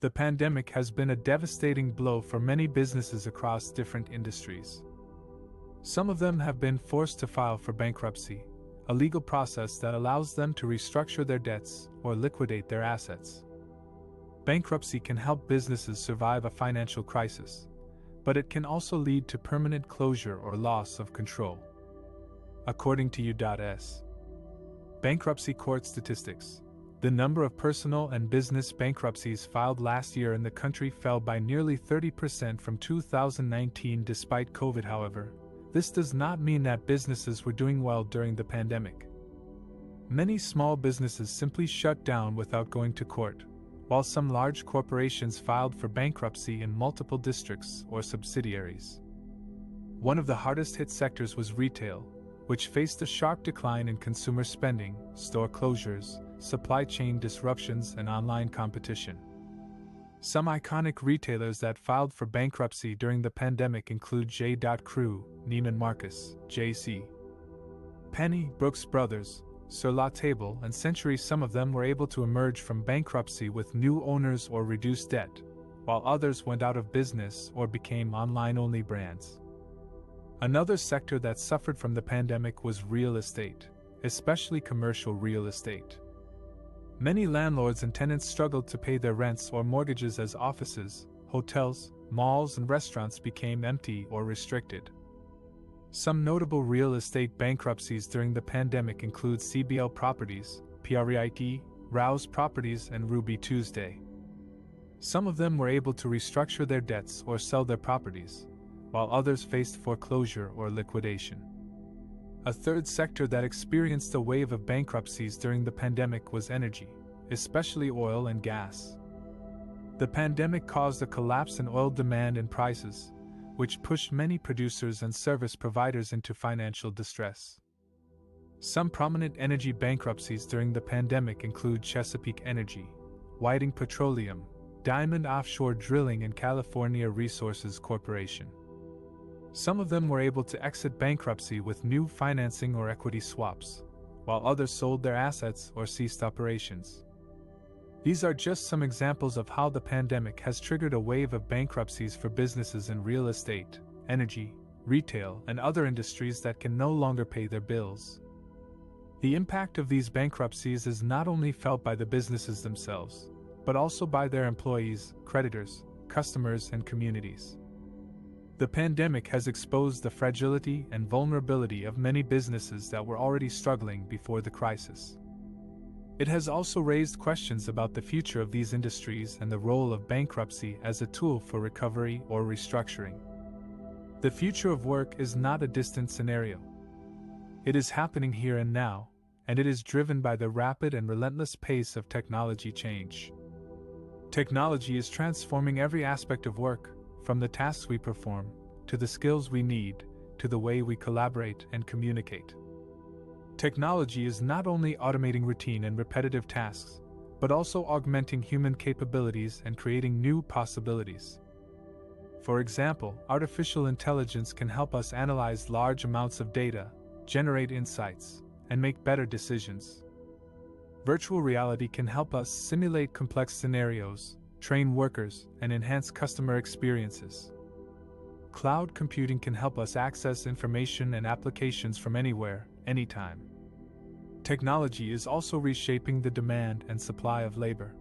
The pandemic has been a devastating blow for many businesses across different industries. Some of them have been forced to file for bankruptcy, a legal process that allows them to restructure their debts or liquidate their assets. Bankruptcy can help businesses survive a financial crisis, but it can also lead to permanent closure or loss of control. According to U.S. Bankruptcy Court statistics, the number of personal and business bankruptcies filed last year in the country fell by nearly 30% from 2019 despite COVID. However, this does not mean that businesses were doing well during the pandemic. Many small businesses simply shut down without going to court, while some large corporations filed for bankruptcy in multiple districts or subsidiaries. One of the hardest hit sectors was retail, which faced a sharp decline in consumer spending, store closures, supply chain disruptions, and online competition. Some iconic retailers that filed for bankruptcy during the pandemic include J.Crew, Neiman Marcus, J.C. Penney, Brooks Brothers, Sur La Table, and Century. Some of them were able to emerge from bankruptcy with new owners or reduced debt, while others went out of business or became online-only brands. Another sector that suffered from the pandemic was real estate, especially commercial real estate. Many landlords and tenants struggled to pay their rents or mortgages as offices, hotels, malls, and restaurants became empty or restricted. Some notable real estate bankruptcies during the pandemic include CBL Properties, PREIT, Rouse Properties, and Ruby Tuesday. Some of them were able to restructure their debts or sell their properties, while others faced foreclosure or liquidation. A third sector that experienced a wave of bankruptcies during the pandemic was energy, especially oil and gas. The pandemic caused a collapse in oil demand and prices, which pushed many producers and service providers into financial distress. Some prominent energy bankruptcies during the pandemic include Chesapeake Energy, Whiting Petroleum, Diamond Offshore Drilling, and California Resources Corporation. Some of them were able to exit bankruptcy with new financing or equity swaps, while others sold their assets or ceased operations. These are just some examples of how the pandemic has triggered a wave of bankruptcies for businesses in real estate, energy, retail, and other industries that can no longer pay their bills. The impact of these bankruptcies is not only felt by the businesses themselves, but also by their employees, creditors, customers, and communities. The pandemic has exposed the fragility and vulnerability of many businesses that were already struggling before the crisis. It has also raised questions about the future of these industries and the role of bankruptcy as a tool for recovery or restructuring. The future of work is not a distant scenario. It is happening here and now, and it is driven by the rapid and relentless pace of technology change. Technology is transforming every aspect of work, from the tasks we perform, to the skills we need, to the way we collaborate and communicate. Technology is not only automating routine and repetitive tasks, but also augmenting human capabilities and creating new possibilities. For example, artificial intelligence can help us analyze large amounts of data, generate insights, and make better decisions. Virtual reality can help us simulate complex scenarios, train workers, and enhance customer experiences. Cloud computing can help us access information and applications from anywhere, anytime. Technology is also reshaping the demand and supply of labor.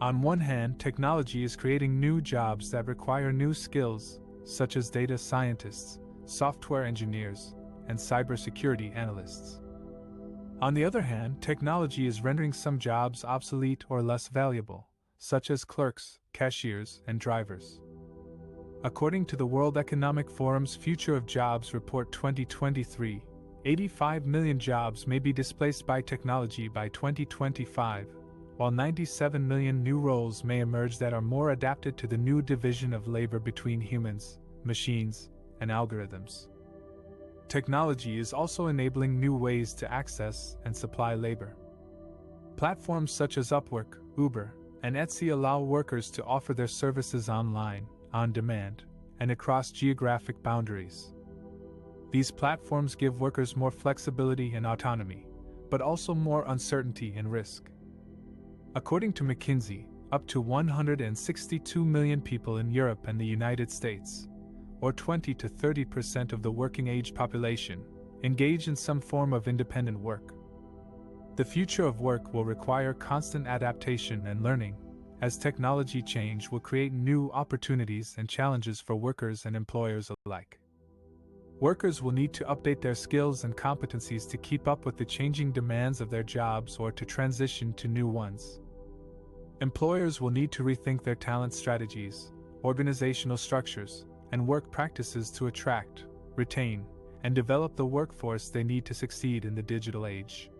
On one hand, technology is creating new jobs that require new skills, such as data scientists, software engineers, and cybersecurity analysts. On the other hand, technology is rendering some jobs obsolete or less valuable, such as clerks, cashiers, and drivers. According to the World Economic Forum's Future of Jobs Report 2023, 85 million jobs may be displaced by technology by 2025, while 97 million new roles may emerge that are more adapted to the new division of labor between humans, machines, and algorithms. Technology is also enabling new ways to access and supply labor. Platforms such as Upwork, Uber, and Etsy allow workers to offer their services online, on demand, and across geographic boundaries. These platforms give workers more flexibility and autonomy, but also more uncertainty and risk. According to McKinsey, up to 162 million people in Europe and the United States, or 20 to 30% of the working-age population, engage in some form of independent work. The future of work will require constant adaptation and learning, as technology change will create new opportunities and challenges for workers and employers alike. Workers will need to update their skills and competencies to keep up with the changing demands of their jobs or to transition to new ones. Employers will need to rethink their talent strategies, organizational structures, and work practices to attract, retain, and develop the workforce they need to succeed in the digital age.